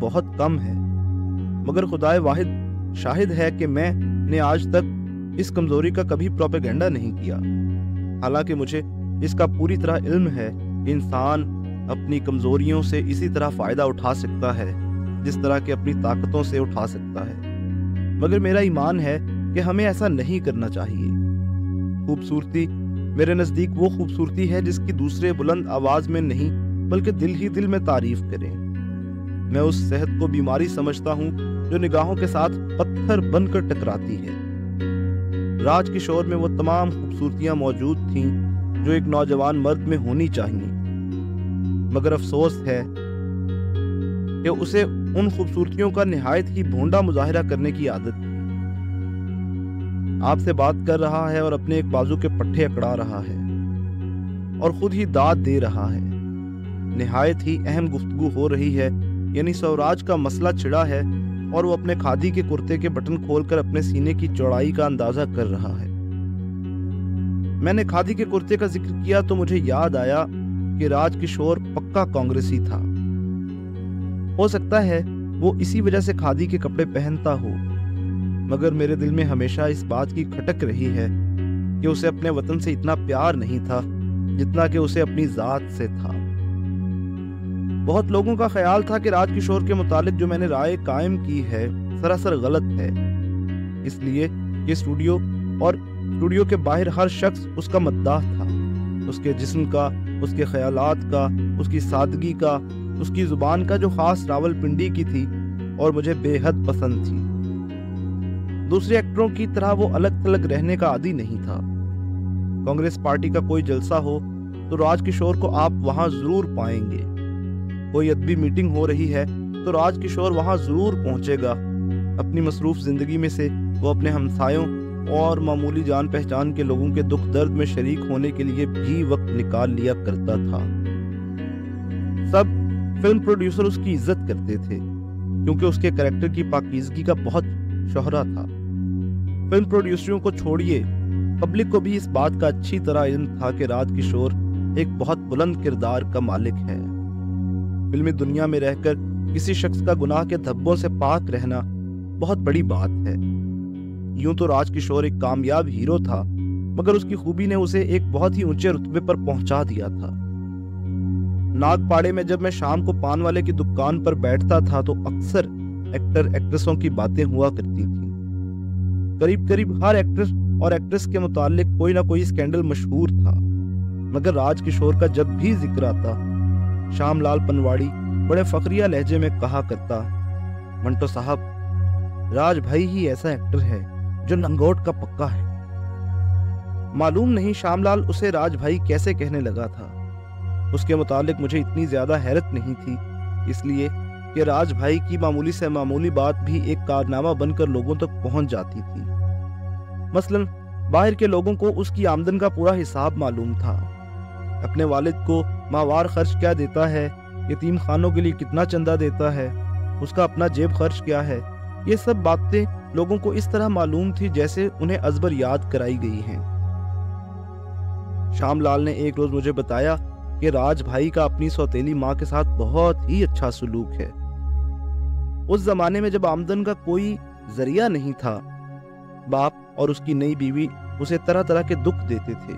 बहुत कम है, मगर खुदाए वाहिद शाहिद है कि मैंने आज तक इस कमजोरी का कभी प्रोपेगेंडा नहीं किया। हालांकि मुझे इसका पूरी तरह इल्म है कि इंसान अपनी कमजोरियों से इसी तरह फायदा उठा सकता है जिस तरह के अपनी ताकतों से उठा सकता है, मगर मेरा ईमान है कि हमें ऐसा नहीं करना चाहिए। खूबसूरती मेरे नज़दीक वो खूबसूरती है जिसकी दूसरे बुलंद आवाज में नहीं बल्कि दिल ही दिल में तारीफ करें। मैं उस सेहत को बीमारी समझता हूँ जो निगाहों के साथ पत्थर बनकर टकराती है। राज किशोर में वो तमाम खूबसूरतियां मौजूद थीं जो एक नौजवान मर्द में होनी चाहिए, मगर अफसोस है कि उसे उन खूबसूरतियों का निहायत ही भोंडा मुजाहिरा करने की आदत थी। आपसे बात कर रहा है और अपने एक बाजू के पट्टे अकड़ा रहा है और खुद ही दाद दे रहा है। निहायत ही अहम गुफ्तगू हो रही है, यानी स्वराज का मसला छिड़ा है और वो अपने खादी के कुर्ते के बटन खोलकर अपने सीने की चौड़ाई का अंदाजा कर रहा है। मैंने खादी के कुर्ते का जिक्र किया तो मुझे याद आया कि राज किशोर पक्का कांग्रेसी था। हो सकता है वो इसी वजह से खादी के कपड़े पहनता हो, मगर मेरे दिल में हमेशा इस बात की खटक रही है कि उसे अपने वतन से इतना प्यार नहीं था जितना कि उसे अपनी जात से था। बहुत लोगों का ख्याल था कि राज किशोर के मुतालिक जो मैंने राय कायम की है सरासर गलत है, इसलिए कि स्टूडियो के बाहर हर शख्स उसका मद्दाह था, उसके जिस्म का, उसके ख्यालात का, उसकी सादगी का, उसकी जुबान का जो खास रावलपिंडी की थी और मुझे बेहद पसंद थी। दूसरे एक्टरों की तरह वो अलग थलग रहने का आदी नहीं था। कांग्रेस पार्टी का कोई जलसा हो तो राज किशोर को आप वहां जरूर पाएंगे। कोई अदबी मीटिंग हो रही है तो राज किशोर वहां जरूर पहुंचेगा। अपनी मसरूफ जिंदगी में से वो अपने हमसायों और मामूली जान पहचान के लोगों के दुख दर्द में शरीक होने के लिए भी वक्त निकाल लिया करता था। सब फिल्म प्रोड्यूसर उसकी इज्जत करते थे क्योंकि उसके कैरेक्टर की पाकीज़गी का बहुत शोहरा था। फिल्म प्रोड्यूसरों को छोड़िए, पब्लिक को भी इस बात का अच्छी तरह इल्म था कि राज किशोर एक बहुत बुलंद किरदार का मालिक है। फिल्मी दुनिया में रहकर किसी शख्स का गुनाह के धब्बों से पाक रहना बहुत बड़ी बात है। यूं तो राज किशोर एक कामयाब हीरो था, मगर उसकी खूबी ने उसे एक बहुत ही ऊंचे रुतबे पर पहुंचा दिया था। नागपाड़े में जब मैं शाम को पान वाले की दुकान पर बैठता था तो अक्सर एक्टर एक्ट्रेसों की बातें हुआ करती थी। करीब करीब हर एक्ट्रेस और एक्ट्रेस के मुतालिक कोई ना कोई स्कैंडल मशहूर था, मगर राज किशोर का जब भी जिक्र आता, श्यामलाल पनवाड़ी बड़े फखरिया लहजे में कहा करता, मंटो साहब, राज भाई ही ऐसा एक्टर है जो लंगोट का पक्का है। मालूम नहीं श्यामलाल उसे राज भाई कैसे कहने लगा था। उसके मुतालिक मुझे इतनी ज्यादा हैरत नहीं थी, इसलिए कि राज भाई की मामूली से मामूली बात भी एक कारनामा बनकर लोगों तक पहुंच जाती थी। मसलन बाहर के लोगों को उसकी आमदन का पूरा हिसाब मालूम था। अपने वालिद को माहवार खर्च क्या देता है, यतीम खानों के लिए कितना चंदा देता है, उसका अपना जेब खर्च क्या है, ये सब बातें लोगों को इस तरह मालूम थी जैसे उन्हें अजबर याद कराई गई हैं। श्यामलाल ने एक रोज मुझे बताया कि राज भाई का अपनी सौतेली माँ के साथ बहुत ही अच्छा सलूक है। उस जमाने में जब आमदन का कोई जरिया नहीं था, बाप और उसकी नई बीवी उसे तरह तरह के दुख देते थे,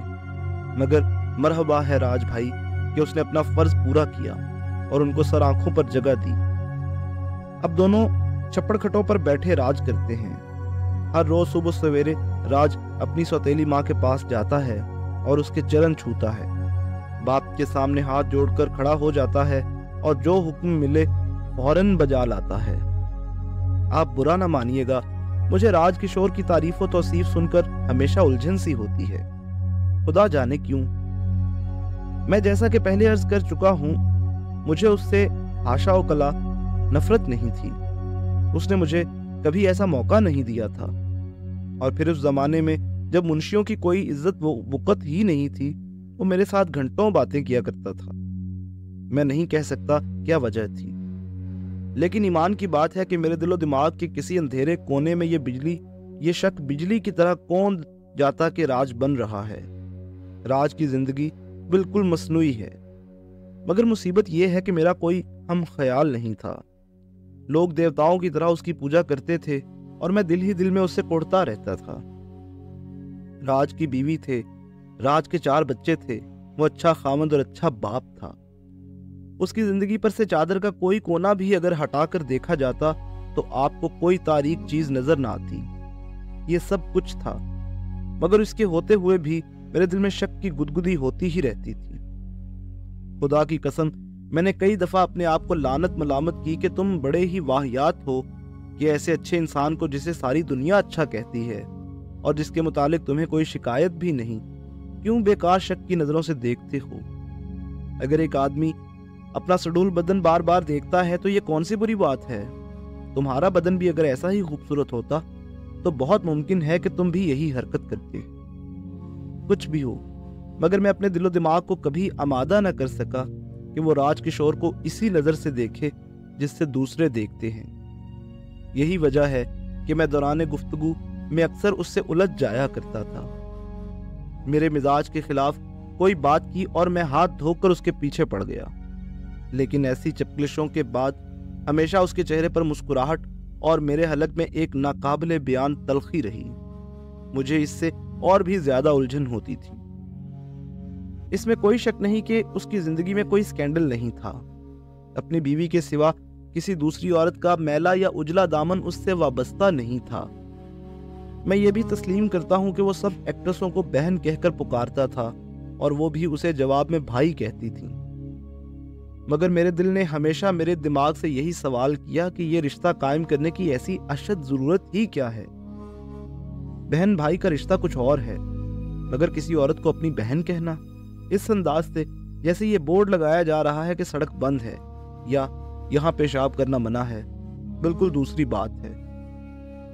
मगर मरहबा है राज भाई कि उसने अपना फर्ज पूरा किया और उनको सर आंखों पर जगह दी। अब दोनों छप्पड़ खटों पर बैठे राज करते हैं। हर रोज सुबह सवेरे राज अपनी सौतेली माँ के पास जाता है और उसके चरण छूता है, बाप के सामने हाथ जोड़कर खड़ा हो जाता है और जो हुक्म मिले फौरन बजा लाता है। आप बुरा ना मानिएगा, मुझे राज किशोर की तारीफ व तौसीफ सुनकर हमेशा उलझन सी होती है, खुदा जाने क्यों। मैं जैसा कि पहले अर्ज कर चुका हूँ, मुझे उससे आशा व कला नफरत नहीं थी। उसने मुझे कभी ऐसा मौका नहीं दिया था। और फिर उस जमाने में जब मुंशियों की कोई इज्जत वक़्त ही नहीं थी, वो मेरे साथ घंटों बातें किया करता था। मैं नहीं कह सकता क्या वजह थी, लेकिन ईमान की बात है कि मेरे दिलो दिमाग के किसी अंधेरे कोने में ये शक बिजली की तरह कौंध जाता कि राज बन रहा है। राज की जिंदगी बिल्कुल मसनूई है। मगर मुसीबत यह है कि मेरा कोई हम ख्याल नहीं था। लोग देवताओं की तरह उसकी पूजा करते थे और मैं दिल ही दिल में उससे कोड़ता रहता था। राज की बीवी थे, राज के 4 बच्चे थे, वो अच्छा खामद और अच्छा बाप था। उसकी जिंदगी पर से चादर का कोई कोना भी अगर हटाकर देखा जाता तो आपको कोई तारीक चीज नजर ना आती। ये सब कुछ था, मगर इसके होते हुए भी मेरे दिल में शक की गुदगुदी होती ही रहती थी। खुदा की कसम, मैंने कई दफा अपने आप को लानत मलामत की कि तुम बड़े ही वाहियात हो कि ऐसे अच्छे इंसान को, जिसे सारी दुनिया अच्छा कहती है और जिसके मुतालिक तुम्हें कोई शिकायत भी नहीं, क्यों बेकार शक की नजरों से देखते हो। अगर एक आदमी अपना सडूल बदन बार बार देखता है तो ये कौन सी बुरी बात है। तुम्हारा बदन भी अगर ऐसा ही खूबसूरत होता तो बहुत मुमकिन है कि तुम भी यही हरकत करते। कुछ भी हो, मगर मैं अपने दिलो दिमाग को कभी आमादा न कर सका कि वो राज किशोर को इसी नजर से देखे जिससे दूसरे देखते हैं। यही वजह है कि मैं दौरान गुफ्तगू में अक्सर उससे उलझ जाया करता था। मेरे मिजाज के खिलाफ कोई बात की और मैं हाथ धोकर उसके पीछे पड़ गया। लेकिन ऐसी चपलिशों के बाद हमेशा उसके चेहरे पर मुस्कुराहट और मेरे हलक में एक नाकाबिले बयान तलखी रही। मुझे इससे और भी ज्यादा उलझन होती थी। इसमें कोई शक नहीं कि उसकी जिंदगी में कोई स्कैंडल नहीं था। अपनी बीवी के सिवा किसी दूसरी औरत का मैला या उजला दामन उससे वाबस्ता नहीं था। मैं ये भी तस्लीम करता हूं कि वो सब एक्ट्रेसों को बहन कहकर पुकारता था और वो भी उसे जवाब में भाई कहती थी। मगर मेरे दिल ने हमेशा मेरे दिमाग से यही सवाल किया कि ये रिश्ता कायम करने की ऐसी अशद जरूरत ही क्या है। बहन भाई का रिश्ता कुछ और है, मगर किसी औरत को अपनी बहन कहना इस अंदाज से जैसे ये बोर्ड लगाया जा रहा है कि सड़क बंद है या यहाँ पेशाब करना मना है, बिल्कुल दूसरी बात है।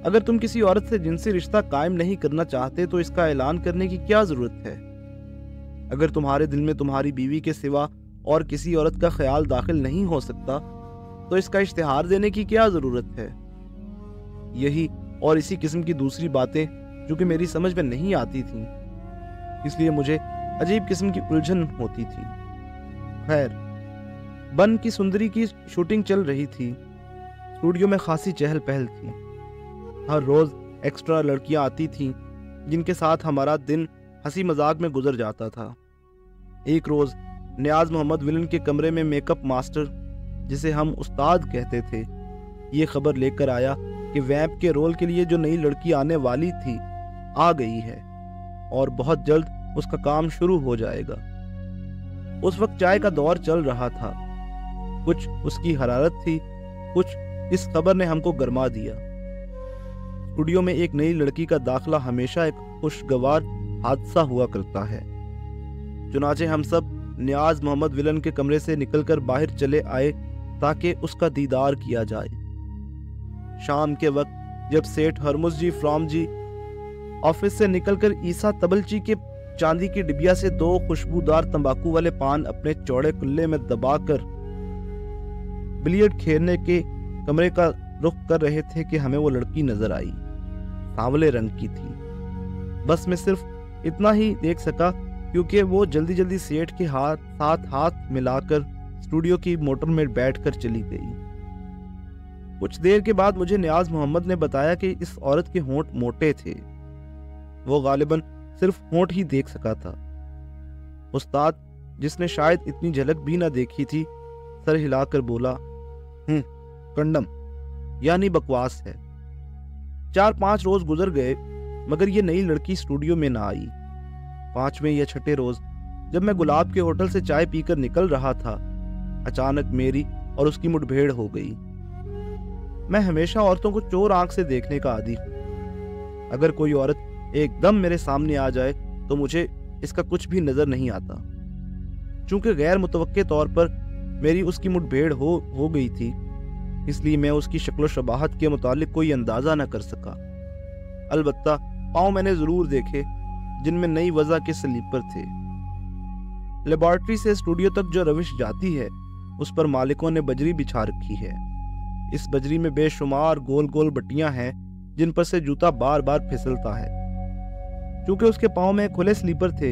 अगर तुम किसी औरत से जिनसी रिश्ता कायम नहीं करना चाहते तो इसका ऐलान करने की क्या जरूरत है। अगर तुम्हारे दिल में तुम्हारी बीवी के सिवा और किसी औरत का ख्याल दाखिल नहीं हो सकता तो इसका इश्तिहार देने की क्या जरूरत है। यही और इसी किस्म की दूसरी बातें जो कि मेरी समझ में नहीं आती थीं, इसलिए मुझे अजीब किस्म की उलझन होती थी। खैर, बन की सुंदरी की शूटिंग चल रही थी। स्टूडियो में खासी चहल पहल थी। हर रोज एक्स्ट्रा लड़कियां आती थीं जिनके साथ हमारा दिन हंसी मजाक में गुजर जाता था। एक रोज नियाज मोहम्मद विलन के कमरे में मेकअप मास्टर, जिसे हम उस्ताद कहते थे, ये खबर लेकर आया कि वैम्प के रोल के लिए जो नई लड़की आने वाली थी आ गई है और बहुत जल्द उसका काम शुरू हो जाएगा। उस वक्त चाय का दौर चल रहा था। कुछ उसकी हरारत थी, कुछ इस खबर ने हमको गरमा दिया। स्टूडियो में एक नई लड़की का दाखिला हमेशा एक खुशगवार हादसा हुआ करता है। चुनाचे हम सब नियाज मोहम्मद विलन के कमरे से निकलकर बाहर चले आए ताकि उसका दीदार किया जाए। शाम के वक्त जब सेठ हरमुज जी फ्रॉम जी ऑफिस से निकलकर ईसा तबलची के चांदी की डिबिया से 2 खुशबूदार तंबाकू वाले पान अपने चौड़े कुल्ले में दबाकर बिलियर्ड खेलने के कमरे का रुख कर रहे थे कि हमें वो लड़की नजर आई। सांवले रंग की थी। बस मैं सिर्फ इतना ही देख सका क्योंकि वो जल्दी जल्दी सेठ के साथ हाथ मिलाकर स्टूडियो की मोटर में बैठकर चली गई। कुछ देर के बाद मुझे नियाज मोहम्मद ने बताया कि इस औरत के होंठ मोटे थे। वो गालिबन सिर्फ होंठ ही देख सका था। उस्ताद, जिसने शायद इतनी झलक भी ना देखी थी, सर हिलाकर बोला, कंडम यानी बकवास है। 4-5 रोज गुजर गए मगर ये नई लड़की स्टूडियो में ना आई। 5वें या 6ठे रोज जब मैं गुलाब के होटल से चाय पीकर निकल रहा था, अचानक मेरी और उसकी मुठभेड़ हो गई। मैं हमेशा औरतों को चोर आंख से देखने का आदी हूं। अगर कोई औरत एकदम मेरे सामने आ जाए तो मुझे इसका कुछ भी नजर नहीं आता। चूंकि गैर मुतवक्के तौर पर मेरी उसकी मुठभेड़ हो गई थी, इसलिए मैं उसकी शक्ल शबाहत के मुतालिक कोई अंदाजा न कर सका। अलबत्ता पाँव मैंने जरूर देखे जिनमें नई वजह के स्लीपर थे। लेबॉर्ट्री से स्टूडियो तक जो रविश जाती है उस पर मालिकों ने बजरी बिछा रखी है। इस बजरी में बेशुमार गोल गोल बट्टियां हैं जिन पर से जूता बार बार फिसलता है। चूंकि उसके पाँव में खुले स्लीपर थे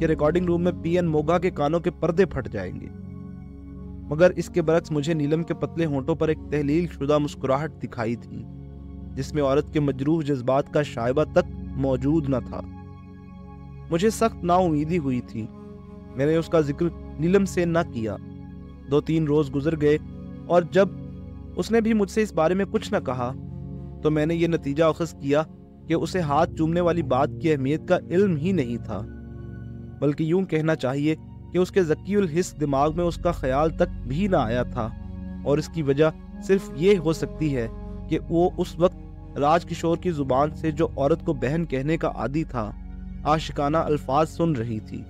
कि रिकॉर्डिंग रूम में पीएन मोगा के कानों के पर्दे फट जाएंगे। मगर इसके बरक्स मुझे नीलम के पतले होंठों पर एक तहलील शुदा मुस्कुराहट दिखाई थी, जिसमें औरत के मजरूह जज्बात का शायबा तक मौजूद न था। मुझे सख्त नाउमीदी हुई थी। मैंने उसका जिक्र नीलम से न किया। 2-3 रोज गुजर गए और जब उसने भी मुझसे इस बारे में कुछ न कहा तो मैंने ये नतीजा अखज़ किया कि उसे हाथ चूमने वाली बात की अहमियत का इल्म ही नहीं था, बल्कि यूं कहना चाहिए कि उसके ज़कीउल हिस्स दिमाग में उसका ख्याल तक भी ना आया था। और इसकी वजह सिर्फ ये हो सकती है कि वो उस वक्त राजकिशोर की जुबान से जो औरत को बहन कहने का आदी था, आशिकाना अल्फाज सुन रही थी।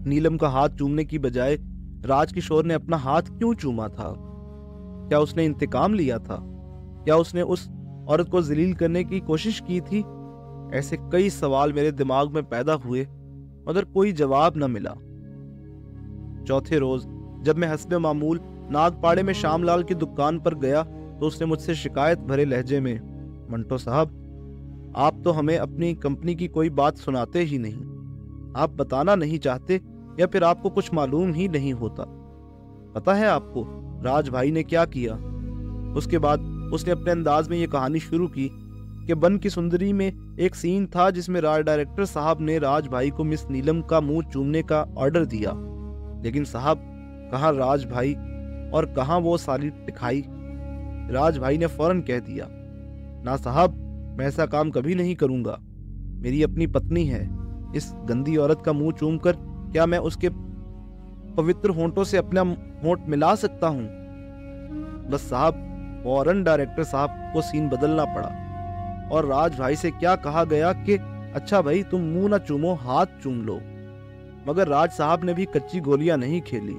नीलम का हाथ चूमने की बजाय राजकिशोर ने अपना हाथ क्यों चूमा था? क्या उसने इंतकाम लिया था? क्या उसने उस औरत को जलील करने की कोशिश की थी? ऐसे कई सवाल मेरे दिमाग में पैदा हुए, मगर कोई जवाब न मिला। चौथे रोज जब मैं हस्बे मामूल नागपाड़े में श्यामलाल की दुकान पर गया तो उसने मुझसे शिकायत भरे लहजे में, मंटो साहब, आप तो हमें अपनी कंपनी की कोई बात सुनाते ही नहीं। आप बताना नहीं चाहते या फिर आपको कुछ मालूम ही नहीं होता। पता है आपको राज भाई ने क्या किया? उसके बाद उसने अपने अंदाज में ये कहानी शुरू की कि बन की सुंदरी में एक सीन था जिसमें राज डायरेक्टर साहब ने राज भाई को मिस नीलम का मुंह चूमने का ऑर्डर दिया, लेकिन साहब कहाँ राज भाई और कहाँ वो साली टिखाई। राज भाई ने फौरन कह दिया, ना साहब, मैं ऐसा काम कभी नहीं करूंगा। मेरी अपनी पत्नी है। इस गंदी औरत का मुंह चूम कर क्या मैं उसके पवित्र होंठों से अपना होंठ मिला सकता हूँ? बस साहब, फौरन डायरेक्टर साहब को सीन बदलना पड़ा और राज भाई से क्या कहा गया कि अच्छा भाई, तुम मुंह ना चूमो, हाथ चूम लो। मगर राज साहब ने भी कच्ची गोलियां नहीं खेली।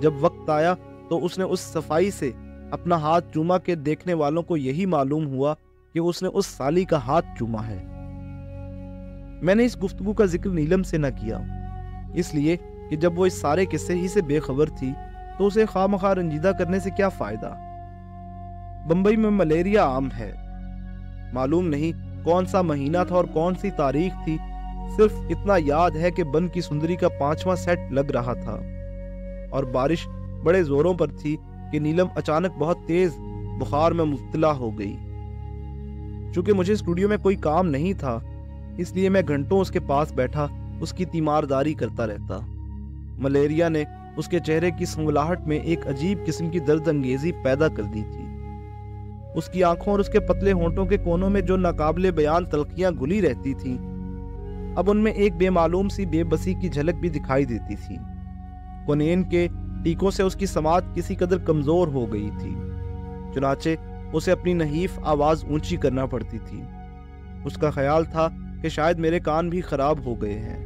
जब वक्त आया तो उसने उस सफाई से अपना हाथ चूमा के देखने वालों को यही मालूम हुआ कि उसने उस साली का हाथ चूमा है। मैंने इस गुफ्तगू का जिक्र नीलम से न किया, इसलिए कि जब वो इस सारे किस्से ही से बेखबर थी तो उसे खामखा रंजीदा करने से क्या फायदा। बंबई में मलेरिया आम है। मालूम नहीं कौन सा महीना था और कौन सी तारीख थी, सिर्फ इतना याद है कि बन की सुंदरी का 5वां सेट लग रहा था और बारिश बड़े जोरों पर थी कि नीलम अचानक बहुत तेज बुखार में मुब्तला हो गई। चूंकि मुझे स्टूडियो में कोई काम नहीं था, इसलिए मैं घंटों उसके पास बैठा उसकी तीमारदारी करता रहता। मलेरिया ने उसके चेहरे की संवलाहट में एक अजीब किस्म की दर्द अंगेजी पैदा कर दी थी। उसकी आंखों और उसके पतले होंठों के कोनों में जो नाकाबिले बयान तलखियां घुली रहती थीं, अब उनमें एक बेमालूम सी बेबसी की झलक भी दिखाई देती थी। कोनेन के टीकों से उसकी समात किसी कदर कमजोर हो गई थी, चुनाचे उसे अपनी नहीफ आवाज ऊंची करना पड़ती थी। उसका ख्याल था कि शायद मेरे कान भी खराब हो गए हैं।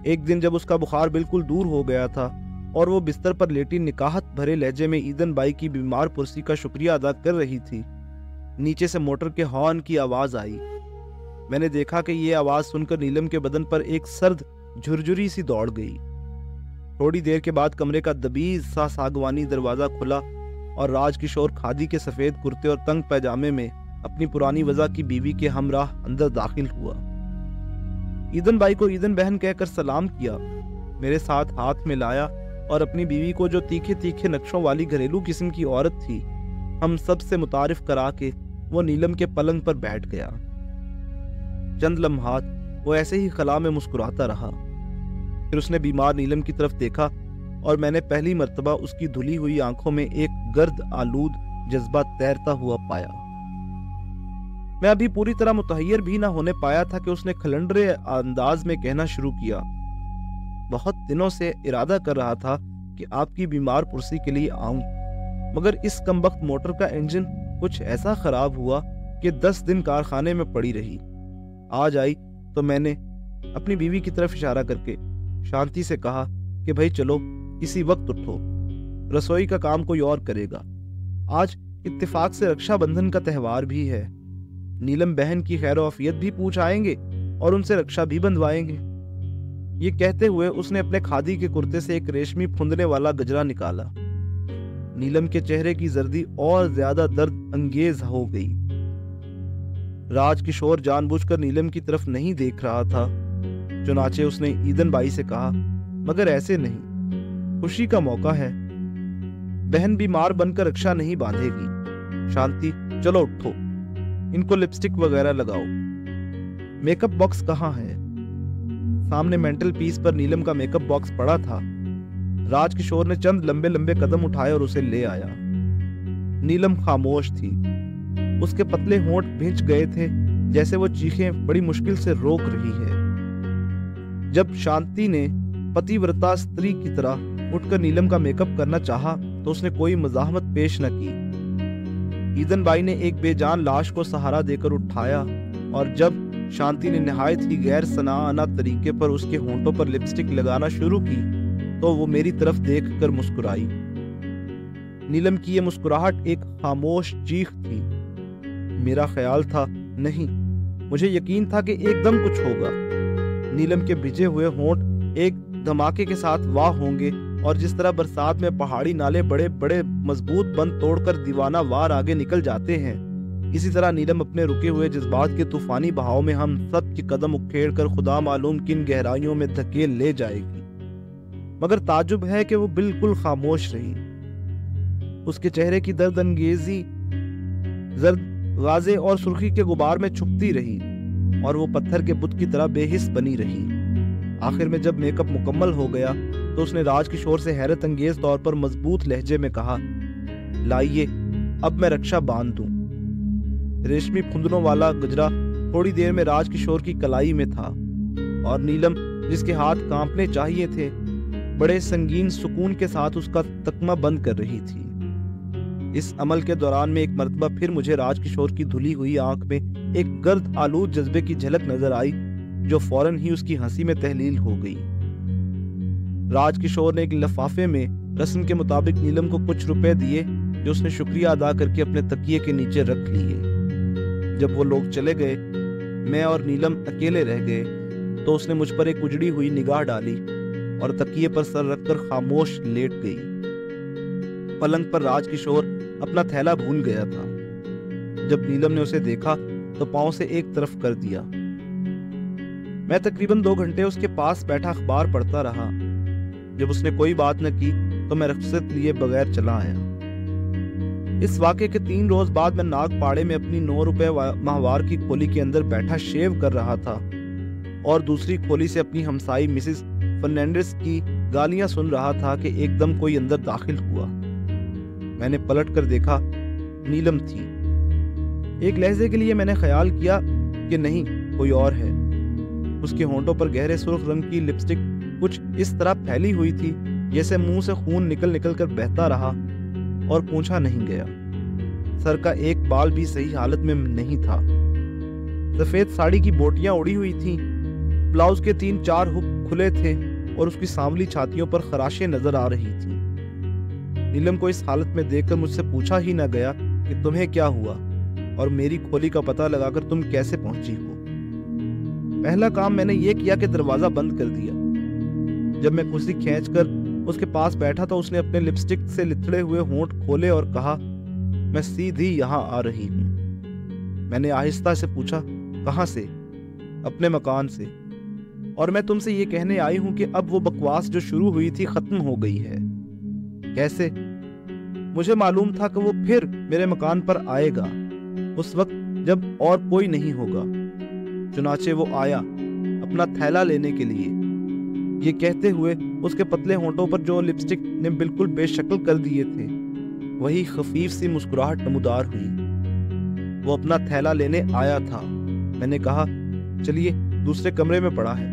एक दिन जब उसका बुखार बिल्कुल दूर हो गया था और वो बिस्तर पर लेटी निकाहत भरे लहजे में ईदन बाई की बीमार पुरसी का शुक्रिया अदा कर रही थी, नीचे से मोटर के हॉर्न की आवाज आई। मैंने देखा कि ये आवाज सुनकर नीलम के बदन पर एक सर्द झुरझुरी सी दौड़ गई। थोड़ी देर के बाद कमरे का दबीज सा सागवानी दरवाजा खुला और राजकिशोर खादी के सफेद कुर्ते और तंग पैजामे में अपनी पुरानी वजह की बीवी के हमराह अंदर दाखिल हुआ। ईदन बाई को ईदन बहन कहकर सलाम किया, मेरे साथ हाथ मिलाया और अपनी बीवी को, जो तीखे तीखे नक्शों वाली घरेलू किस्म की औरत थी, हम सब से मुतारिफ करा के वो नीलम के पलंग पर बैठ गया। चंद लम्हात वो ऐसे ही खला में मुस्कुराता रहा। फिर उसने बीमार नीलम की तरफ देखा और मैंने पहली मर्तबा उसकी धुली हुई आंखों में एक गर्द आलूद जज्बा तैरता हुआ पाया। मैं अभी पूरी तरह मुतहय्यर भी ना होने पाया था कि उसने खलंडरे अंदाज में कहना शुरू किया, बहुत दिनों से इरादा कर रहा था कि आपकी बीमार पुरसी के लिए आऊं, मगर इस कमबख्त मोटर का इंजन कुछ ऐसा खराब हुआ कि 10 दिन कारखाने में पड़ी रही। आज आई तो मैंने अपनी बीवी की तरफ इशारा करके शांति से कहा कि भाई चलो, इसी वक्त उठो, रसोई का काम कोई और करेगा। आज इत्तेफाक से रक्षाबंधन का त्यौहार भी है। नीलम बहन की खैर-ओ-आफियत भी पूछ आएंगे और उनसे रक्षा भी बंधवाएंगे। ये कहते हुए उसने अपने खादी के कुर्ते से एक रेशमी फुंदने वाला गजरा निकाला। नीलम के चेहरे की जर्दी और ज्यादा दर्द अंगेज हो गई। राजकिशोर जानबूझकर नीलम की तरफ नहीं देख रहा था। चुनाचे उसने ईदन बाई से कहा, मगर ऐसे नहीं, खुशी का मौका है। बहन बीमार बनकर रक्षा नहीं बांधेगी। शांति, चलो उठो, इनको लिपस्टिक वगैरह लगाओ। मेकअप बॉक्स कहाँ है? सामने मेंटल पीस पर नीलम का मेकअप बॉक्स पड़ा था। राजकिशोर ने चंद लंबे लंबे कदम उठाए और उसे ले आया। नीलम खामोश थी। उसके पतले होंठ भींच गए थे, जैसे वो चीखें बड़ी मुश्किल से रोक रही है। जब शांति ने पतिव्रता स्त्री की तरह उठकर नीलम का मेकअप करना चाहा, तो उसने कोई मज़ाहमत पेश न की। ईदन बाई ने एक बेजान लाश को सहारा देकर उठाया, और जब शांति ने निहायत ही गैर सनाआना तरीके पर उसके होंठों पर लिपस्टिक लगाना शुरू की, तो वो मेरी तरफ देखकर मुस्कुराई। नीलम की ये मुस्कुराहट एक खामोश चीख थी। मेरा ख्याल था, नहीं, मुझे यकीन था कि एकदम कुछ होगा। नीलम के भिजे हुए होंठ एक धमाके के साथ वाह होंगे, और जिस तरह बरसात में पहाड़ी नाले बड़े बड़े मजबूत बंद तोड़कर दीवाना वार आगे निकल जाते हैं, इसी तरह नीलम अपने रुके हुए जज्बात के तूफानी बहाव में हम सब के कदम उखेड़कर खुदा मालूम किन गहराइयों में धकेल ले जाएगी। मगर ताजुब है कि वो बिल्कुल खामोश रही। उसके चेहरे की दर्द अंगेजी जर्द गाजे और सुर्खी के गुबार में छुपती रही, और वो पत्थर के बुत की तरह बेहिस बनी रही। आखिर में जब मेकअप मुकम्मल हो गया, तो उसने राजकिशोर से हैरत अंगेज तौर पर मजबूत लहजे में कहा, लाइए, अब मैं रक्षा बांध दूं। रेशमी फुंदनों वाला गजरा थोड़ी देर में राजकिशोर की कलाई में था, और नीलम, जिसके हाथ कांपने चाहिए थे, बड़े संगीन सुकून के साथ उसका तकमा बंद कर रही थी। इस अमल के दौरान में एक मर्तबा फिर मुझे राजकिशोर की धुली हुई आंख में एक गर्द आलूद जज्बे की झलक नजर आई, जो फौरन ही उसकी हंसी में तहलील हो गई। राजकिशोर ने एक लिफाफे में रस्म के मुताबिक नीलम को कुछ रुपए दिए, जो उसने शुक्रिया अदा करके अपने तकिए के नीचे रख लिए। जब वो लोग चले गए, मैं और नीलम अकेले रह गए, तो उसने मुझ पर एक उजड़ी हुई निगाह डाली और तकिए पर सर रखकर खामोश लेट गई। पलंग पर राजकिशोर अपना थैला भूल गया था। जब नीलम ने उसे देखा, तो पांव से एक तरफ कर दिया। मैं तकरीबन 2 घंटे उसके पास बैठा अखबार पढ़ता रहा। जब उसने कोई बात न की, तो मैं रुखसत लिए बगैर चला आया। इस वाक़े के 3 रोज बाद मैं नागपाड़े में अपनी 9 रुपए माहवार की खोली के अंदर बैठा शेव कर रहा था, और दूसरी खोली से अपनी हमसाई मिसेस फर्नांडिस की गालियां सुन रहा था कि एकदम कोई अंदर दाखिल हुआ। मैंने पलट कर देखा, नीलम थी। एक लहजे के लिए मैंने ख्याल किया कि नहीं, कोई और है। उसके होंठों पर गहरे सुर्ख रंग की लिपस्टिक कुछ इस तरह फैली हुई थी, जैसे मुंह से खून निकल निकल कर बहता रहा और पूछा नहीं गया। सर का एक बाल भी सही हालत में नहीं था। सफेद साड़ी की बोटियां उड़ी हुई थीं, ब्लाउज के 3-4 हुक खुले थे, और उसकी सांवली छातियों पर खराशें नजर आ रही थी। नीलम को इस हालत में देखकर मुझसे पूछा ही न गया कि तुम्हें क्या हुआ और मेरी खोली का पता लगाकर तुम कैसे पहुंची हो। पहला काम मैंने ये किया कि दरवाजा बंद कर दिया। जब मैं कुर्सी खींचकर उसके पास बैठा, तो उसने अपने लिपस्टिक से लिथड़े हुए होंठ खोले और कहा, मैं सीधी यहाँ आ रही हूँ। मैंने आहिस्ता से पूछा, कहाँ से? अपने मकान से, और मैं तुमसे ये कहने आई हूं कि अब वो बकवास जो शुरू हुई थी खत्म हो गई है। कैसे? मुझे मालूम था कि वो फिर मेरे मकान पर आएगा, उस वक्त जब और कोई नहीं होगा। चुनाचे वो आया अपना थैला लेने के लिए। ये कहते हुए उसके पतले होंठों पर जो लिपस्टिक ने बिल्कुल बेशक्ल कर दिए थे, वही खफीफ सी मुस्कुराहट नमूदार हुई। वो अपना थैला लेने आया था। मैंने कहा, चलिए, दूसरे कमरे में पड़ा है।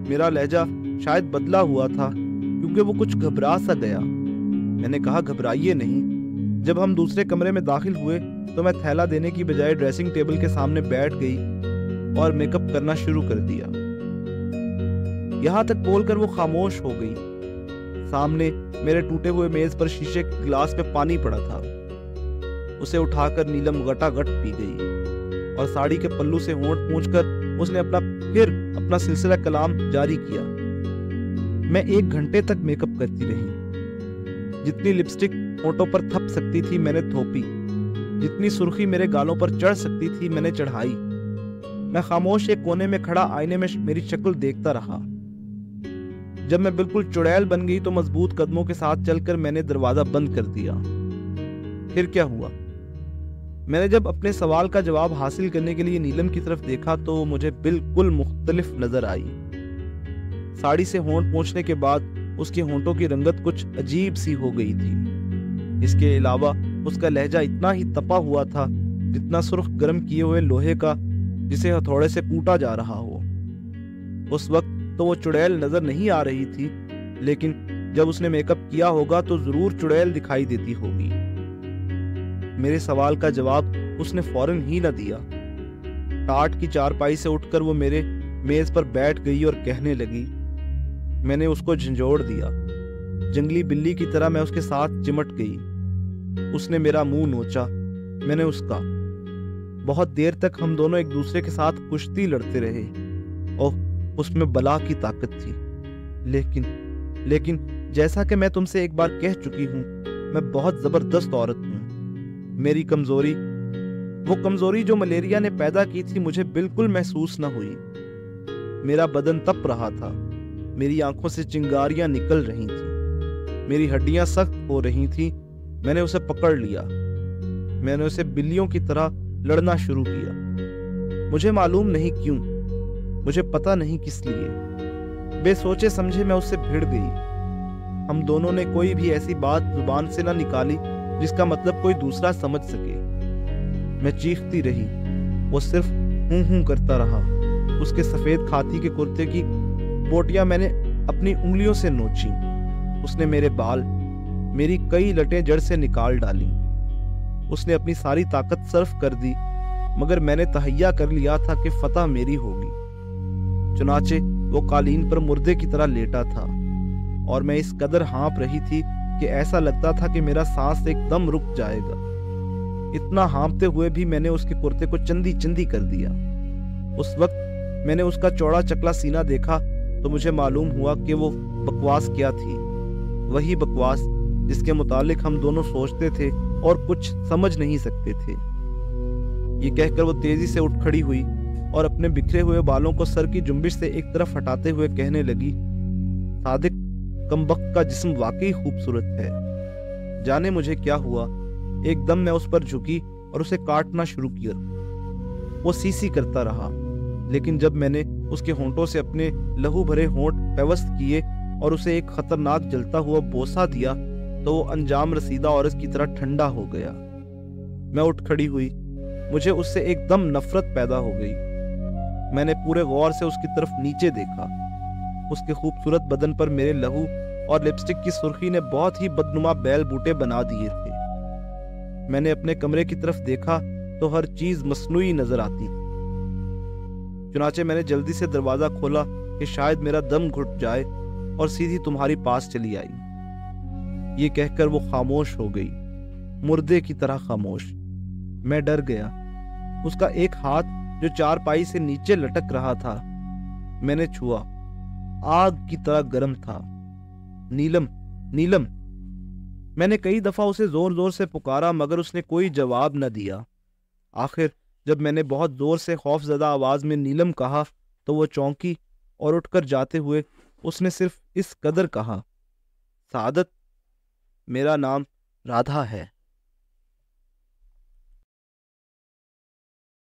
मेरा लहजा शायद बदला हुआ था, क्योंकि वो कुछ घबरा सा गया। मैंने कहा, घबराइए नहीं। जब हम दूसरे कमरे में दाखिल हुए, तो मैं थैला देने की बजाय ड्रेसिंग टेबल के सामने बैठ गई और मेकअप करना शुरू कर दिया। यहां तक बोलकर वो खामोश हो गई। सामने मेरे टूटे हुए मेज पर शीशे के गिलास में पानी पड़ा था। उसे उठाकर नीलम गटागट पी गई, और साड़ी के पल्लू से होंठ पोंछकर उसने अपना सिलसिला कलाम जारी किया। मैं 1 घंटे तक मेकअप करती रही। जितनी लिपस्टिक होंठों पर थप सकती थी मैंने थोपी, जितनी सुर्खी मेरे गालों पर चढ़ सकती थी मैंने चढ़ाई। मैं खामोश एक कोने में खड़ा आईने में मेरी शक्ल देखता रहा। जब मैं बिल्कुल चुड़ैल बन गई तो मजबूत कदमों के साथ चलकर मैंने दरवाजा बंद कर दिया। फिर क्या हुआ? मैंने जब अपने सवाल का जवाब हासिल करने के लिए नीलम की तरफ देखा तो मुझे बिल्कुल मुख्तलिफ नजर आई। साड़ी से होंठ पोंछने के बाद उसके होंठों की रंगत कुछ अजीब सी हो गई थी। इसके अलावा उसका लहजा इतना ही तपा हुआ था जितना सुर्ख गर्म किए हुए लोहे का जिसे हथौड़े से कूटा जा रहा हो। उस वक्त तो वो चुड़ैल नजर नहीं आ रही थी, लेकिन जब उसने मेकअप किया होगा तो जरूर चुड़ैल दिखाई देती होगी। मेरे सवाल का जवाब उसने फौरन ही न दिया। टाट की चारपाई से उठकर वो मेरे मेज पर बैठ गई और कहने लगी। मैंने उसको झंझोड़ दिया। जंगली बिल्ली की तरह मैं उसके साथ चिमट गई। उसने मेरा मुंह नोचा, मैंने उसका। बहुत देर तक हम दोनों एक दूसरे के साथ कुश्ती लड़ते रहे। ओह, उसमें बला की ताकत थी। लेकिन जैसा कि मैं तुमसे एक बार कह चुकी हूं, मैं बहुत जबरदस्त औरत हूं। मेरी कमजोरी, वो कमजोरी जो मलेरिया ने पैदा की थी, मुझे बिल्कुल महसूस न हुई। मेरा बदन तप रहा था, मेरी आंखों से चिंगारियां निकल रही थी, मेरी हड्डियां सख्त हो रही थी। मैंने उसे पकड़ लिया। मैंने उसे बिल्लियों की तरह लड़ना शुरू किया। मुझे मालूम नहीं क्यों, मुझे पता नहीं किस लिए। बेसोचे समझे मैं उससे भिड़ गई। हम दोनों ने कोई भी ऐसी बात जुबान से ना निकाली जिसका मतलब कोई दूसरा समझ सके। मैं चीखती रही, वो सिर्फ हूं करता रहा। उसके सफेद खाती के कुर्ते की बोटियां मैंने अपनी उंगलियों से नोची। उसने मेरे बाल, मेरी कई लटें जड़ से निकाल डाली। उसने अपनी सारी ताकत सर्फ कर दी, मगर मैंने तहैया कर लिया था कि फतह मेरी होगी। चुनाचे वो कालीन पर मुर्दे की तरह लेटा था और मैं इस कदर हाँप रही थी कि ऐसा लगता था कि मेरा सांस एकदम रुक जाएगा। इतना हाँपते हुए भी मैंने उसके कुर्ते को चंदी चंदी कर दिया। उस वक्त मैंने उसका चौड़ा चकला सीना देखा तो मुझे मालूम हुआ कि वो बकवास क्या थी। वही बकवास जिसके मुतालिक हम दोनों सोचते थे और कुछ समझ नहीं सकते थे। ये कहकर वो तेजी से उठ खड़ी हुई और अपने बिखरे हुए बालों को सर की जुम्बिश से एक तरफ हटाते हुए कहने लगी, सादिक, कमबख्त का जिस्म वाकई खूबसूरत है। जाने मुझे क्या हुआ, एकदम मैं उस पर झुकी और उसे काटना शुरू किया। वो सीसी करता रहा, लेकिन जब मैंने उसके होंठों से अपने लहू भरे होंठ पेवस्त किए और उसे एक खतरनाक जलता हुआ बोसा दिया तो वो अंजाम रसीदा औरत की तरह ठंडा हो गया। मैं उठ खड़ी हुई। मुझे उससे एकदम नफरत पैदा हो गई। मैंने पूरे गौर से उसकी तरफ नीचे देखा। उसके खूबसूरत बदन पर मेरे लहू और लिपस्टिक की सुर्खी ने बहुत ही बदनुमा बैल बूटे बना दिए थे। मैंने अपने कमरे की तरफ देखा तो हर चीज मसनूई नजर आती थी। चुनाचे मैंने जल्दी से दरवाजा खोला कि शायद मेरा दम घुट जाए और सीधी तुम्हारी पास चली आई। ये कहकर वो खामोश हो गई, मुर्दे की तरह खामोश। मैं डर गया। उसका एक हाथ जो चारपाई से नीचे लटक रहा था, मैंने छुआ। आग की तरह गर्म था। नीलम, नीलम। मैंने कई दफा उसे जोर जोर से पुकारा मगर उसने कोई जवाब न दिया। आखिर जब मैंने बहुत जोर से खौफजदा आवाज में नीलम कहा तो वो चौंकी और उठकर जाते हुए उसने सिर्फ इस कदर कहा, सादत, मेरा नाम राधा है।